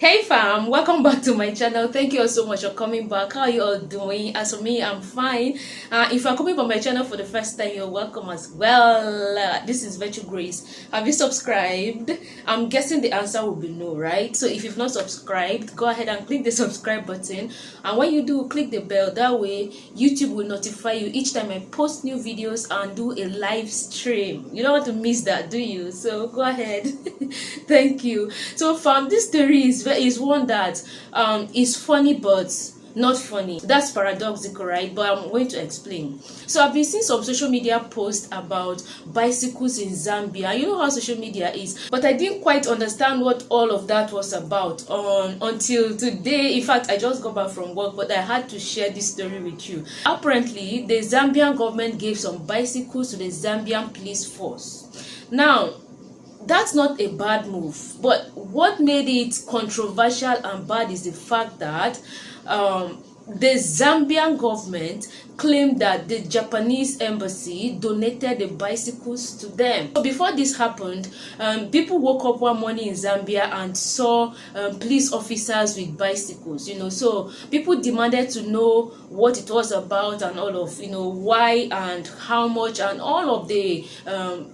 Hey fam, welcome back to my channel. Thank you all so much for coming back. How are you all doing? As for me, I'm fine. If you're coming by my channel for the first time, you're welcome as well. This is Virtue Grace. Have you subscribed? I'm guessing the answer will be no, right? So if you've not subscribed, go ahead and click the subscribe button, and when you do, click the bell. That way YouTube will notify you each time I post new videos and do a live stream. You don't want to miss that, do you? So go ahead. Thank you. So fam, this story is one that is funny but not funny. That's paradoxical, right? But I'm going to explain. So I've been seeing some social media posts about bicycles in Zambia. You know how social media is, but I didn't quite understand what all of that was about until today. In fact, I just got back from work, but I had to share this story with you. Apparently, the Zambian government gave some bicycles to the Zambian police force. Now, that's not a bad move, but what made it controversial and bad is the fact that the Zambian government claimed that the Japanese embassy donated the bicycles to them. So before this happened, people woke up one morning in Zambia and saw police officers with bicycles, so people demanded to know what it was about and all of, why and how much and all of the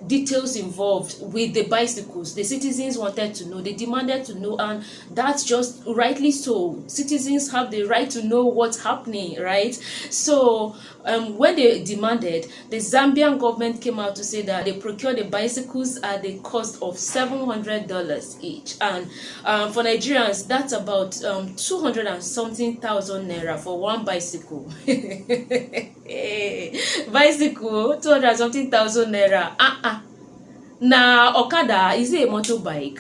details involved with the bicycles. The citizens wanted to know, they demanded to know, and that's just rightly so. Citizens have the right to know what's happening, right? So when they demanded, the Zambian government came out to say that they procured the bicycles at the cost of $700 each, and for Nigerians that's about 200 and something thousand naira for one bicycle. Bicycle 200 and something thousand naira. Now Okada is it a motorbike?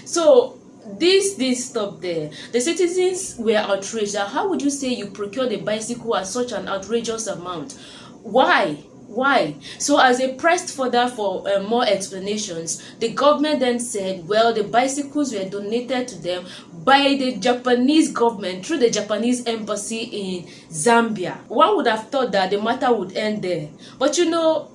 So this stopped there. The citizens were outraged. How would you say you procure the bicycle at such an outrageous amount? Why? So as they pressed further for more explanations, the government then said, well, the bicycles were donated to them by the Japanese government through the Japanese embassy in Zambia. One would have thought that the matter would end there, but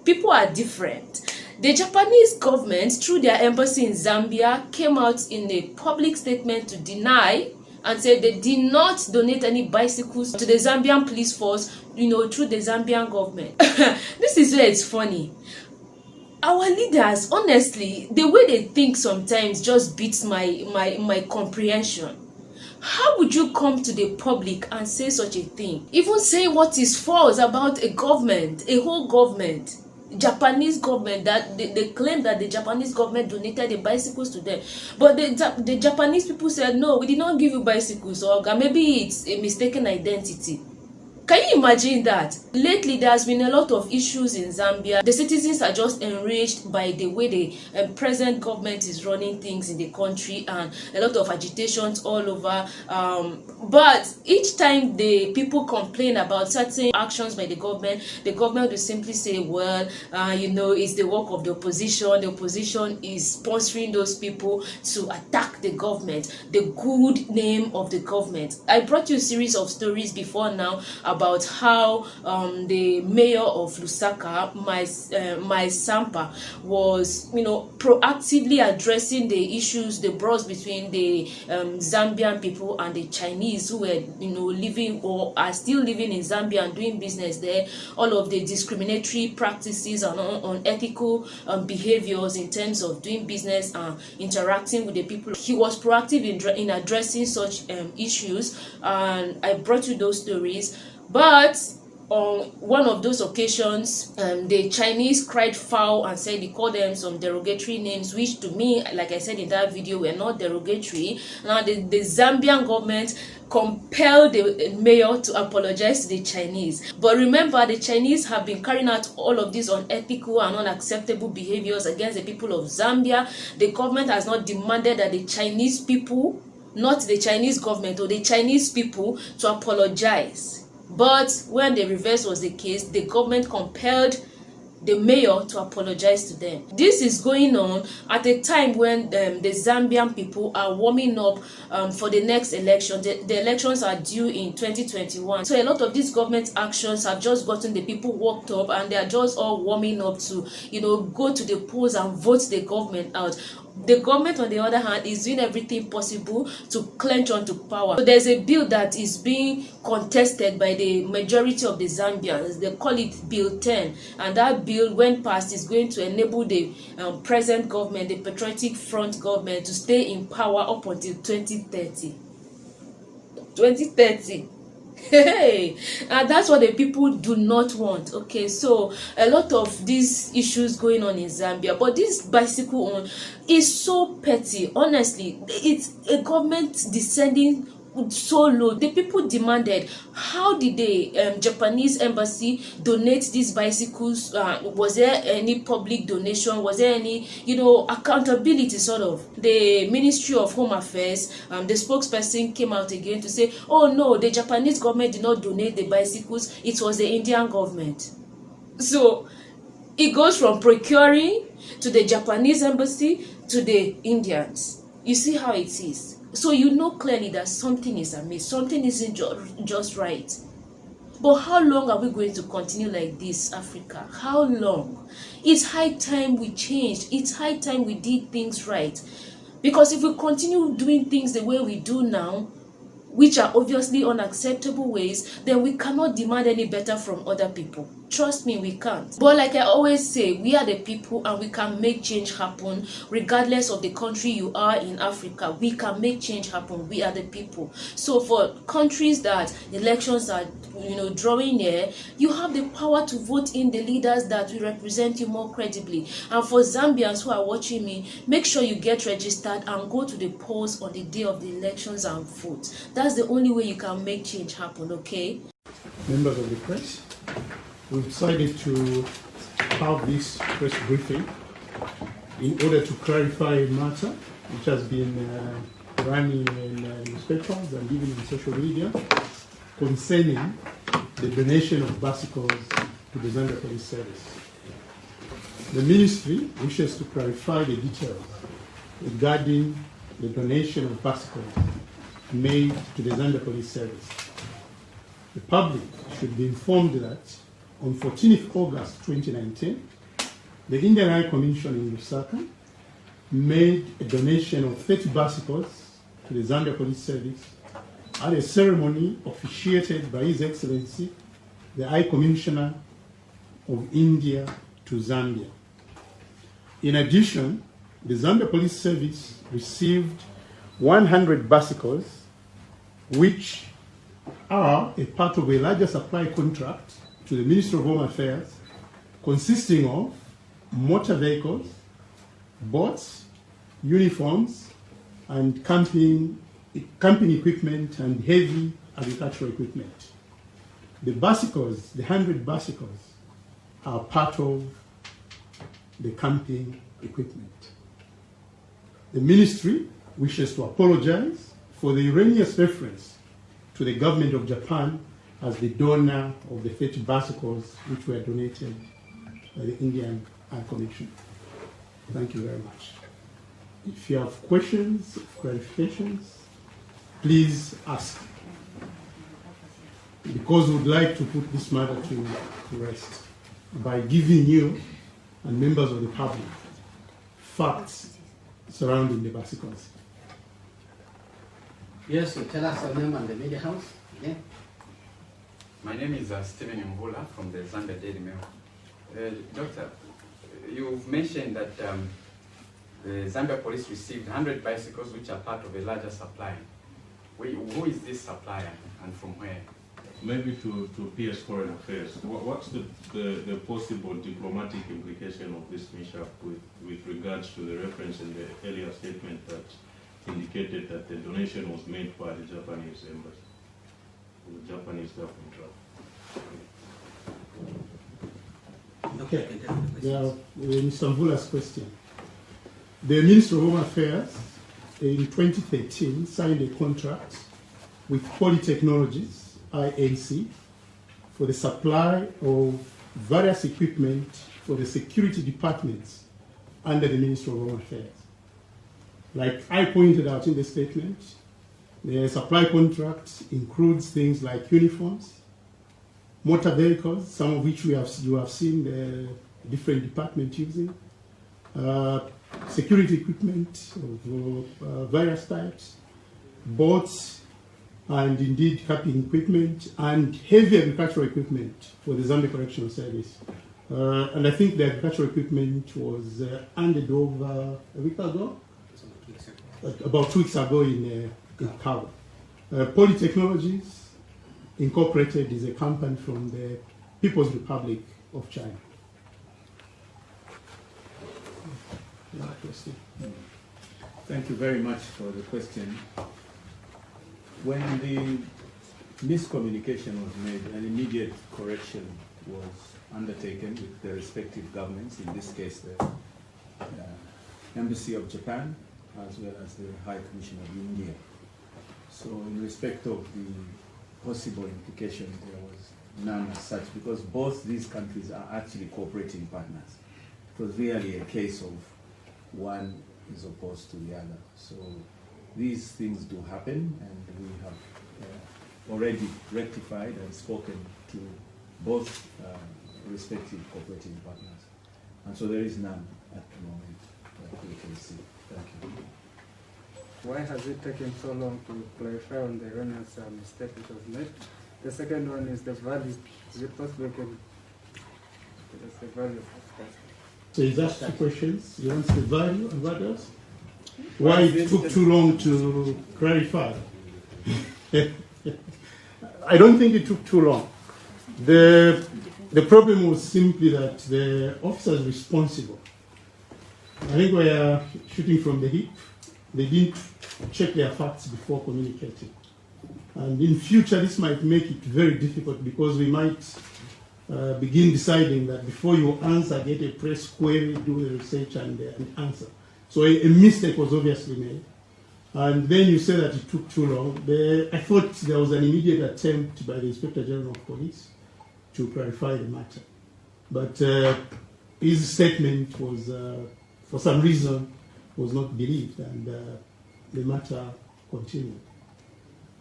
people are different. The Japanese government, through their embassy in Zambia, came out in a public statement to deny and said they did not donate any bicycles to the Zambian police force, through the Zambian government. This is where it's funny. Our leaders, honestly, the way they think sometimes just beats my comprehension. How would you come to the public and say such a thing? Even say what is false about a government, a whole government. Japanese government, that they claim that the Japanese government donated the bicycles to them, but the Japanese people said no, we did not give you bicycles, or maybe it's a mistaken identity. Can you imagine that? Lately, there has been a lot of issues in Zambia. The citizens are just enraged by the way the present government is running things in the country, and a lot of agitations all over. But each time the people complain about certain actions by the government will simply say, well, it's the work of the opposition. The opposition is sponsoring those people to attack the government, the good name of the government. I brought you a series of stories before now about how the mayor of Lusaka, my Sampa, was proactively addressing the issues, the bros between the Zambian people and the Chinese who were living or are still living in Zambia and doing business there. All of the discriminatory practices and unethical behaviors in terms of doing business and interacting with the people. He was proactive in addressing such issues, and I brought you those stories. But on one of those occasions, the Chinese cried foul and said he called them some derogatory names, which to me, like I said in that video, were not derogatory. Now the Zambian government compelled the mayor to apologize to the Chinese. But remember, the Chinese have been carrying out all of these unethical and unacceptable behaviors against the people of Zambia. The government has not demanded that the Chinese people, not the Chinese government or the Chinese people, to apologize. But when the reverse was the case, the government compelled the mayor to apologize to them. This is going on at a time when the Zambian people are warming up for the next election. The elections are due in 2021. So a lot of these government actions have just gotten the people worked up, and they are just all warming up to, go to the polls and vote the government out. The government, on the other hand, is doing everything possible to clench onto power. So there's a bill that is being contested by the majority of the Zambians. They call it Bill 10, and that bill, when passed, is going to enable the present government, the Patriotic Front government, to stay in power up until 2030. 2030. Hey, and that's what the people do not want. Okay, so a lot of these issues going on in Zambia, but this bicycle one is so petty. Honestly, it's a government descending so low. The people demanded, how did the Japanese embassy donate these bicycles? Was there any public donation? Was there any, accountability sort of? The Ministry of Home Affairs, the spokesperson came out again to say, oh no, the Japanese government did not donate the bicycles, it was the Indian government. So it goes from procuring to the Japanese embassy to the Indians. You see how it is. So you know clearly that something is amiss, something isn't just right. But how long are we going to continue like this, Africa? How long? It's high time we changed. It's high time we did things right. Because if we continue doing things the way we do now, which are obviously unacceptable ways, then we cannot demand any better from other people. Trust me, we can't. But like I always say, we are the people and we can make change happen regardless of the country you are in Africa. We can make change happen. We are the people. So for countries that elections are drawing near, you have the power to vote in the leaders that will represent you more credibly. And for Zambians who are watching me, make sure you get registered and go to the polls on the day of the elections and vote. That's the only way you can make change happen, okay? Members of the press, we've decided to have this press briefing in order to clarify a matter which has been running in newspapers and even in social media concerning the donation of bicycles to the Zambia Police Service. The ministry wishes to clarify the details regarding the donation of bicycles made to the Zambia Police Service. The public should be informed that on 14th August 2019, the Indian High Commission in Lusaka made a donation of 30 bicycles to the Zambia Police Service at a ceremony officiated by His Excellency, the High Commissioner of India to Zambia. In addition, the Zambia Police Service received 100 bicycles, which are a part of a larger supply contract to the Ministry of Home Affairs, consisting of motor vehicles, boats, uniforms, and camping equipment and heavy agricultural equipment. The bicycles, the 100 bicycles, are part of the camping equipment. The ministry wishes to apologize for the erroneous reference to the government of Japan as the donor of the 30 bicycles which were donated by the Indian High Commission. Thank you very much. If you have questions, clarifications, please ask. Because we would like to put this matter to rest by giving you and members of the public facts surrounding the bicycles. Yes, so tell us your name and the media house. Yeah. My name is Stephen Mvula from the Zambia Daily Mail. Doctor, you've mentioned that the Zambia police received 100 bicycles which are part of a larger supply. Who is this supplier and from where? Maybe to PS Foreign Affairs. What's the possible diplomatic implication of this mishap with regards to the reference in the earlier statement that indicated that the donation was made by the Japanese embassy, the Japanese government? Okay, Mr. Mvula's question. The Ministry of Home Affairs in 2013 signed a contract with Polytechnologies, INC, for the supply of various equipment for the security departments under the Ministry of Home Affairs. Like I pointed out in the statement, the supply contract includes things like uniforms, motor vehicles, some of which you have seen the different departments using, security equipment of various types, boats, and indeed camping equipment, and heavy agricultural equipment for the Zambia Correctional Service. And I think the agricultural equipment was handed over a week ago, about 2 weeks ago in Kawa. Polytechnologies Incorporated is a company from the People's Republic of China. Thank you very much for the question. When the miscommunication was made, an immediate correction was undertaken with the respective governments, in this case the Embassy of Japan as well as the High Commission of India. So in respect of the possible implication, there was none as such, because both these countries are actually cooperating partners. It was really a case of one is opposed to the other. So these things do happen, and we have already rectified and spoken to both respective cooperating partners. And so there is none at the moment that we can see. Thank you. Why has it taken so long to clarify on the erroneous mistake that was made? The second one is the value. Is it possible can give us the value of this? So he's asked 2 questions. He wants the value and what else? Why it took too long to clarify? I don't think it took too long. The problem was simply that the officers responsible, I think we are shooting from the hip. They didn't check their facts before communicating. And in future, this might make it very difficult, because we might begin deciding that before you answer, get a press query, do the research and answer. So a mistake was obviously made. And then you say that it took too long. I thought there was an immediate attempt by the Inspector General of Police to clarify the matter. But his statement was, for some reason, was not believed, and the matter continued.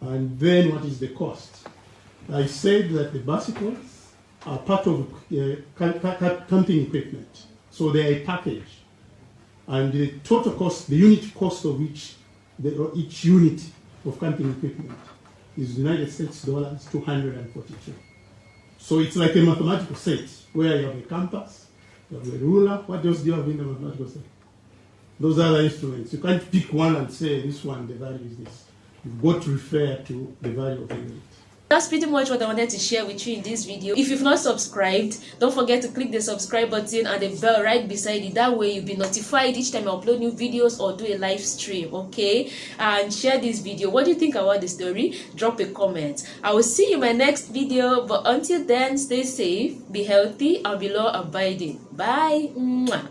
And then what is the cost? I said that the bicycles are part of camping equipment, so they are a package. And the total cost, the unit cost of each unit of camping equipment is United States dollars 242. So it's like a mathematical set where you have a compass, you have a ruler. What else do you have in the mathematical set? Those other instruments. You can't pick one and say this one, the value is this. You've got to refer to the value of the unit. That's pretty much what I wanted to share with you in this video. If you've not subscribed, don't forget to click the subscribe button and the bell right beside it. That way you'll be notified each time I upload new videos or do a live stream, okay? And share this video. What do you think about the story? Drop a comment. I will see you in my next video, but until then, stay safe, be healthy, and be law abiding. Bye. Mwah.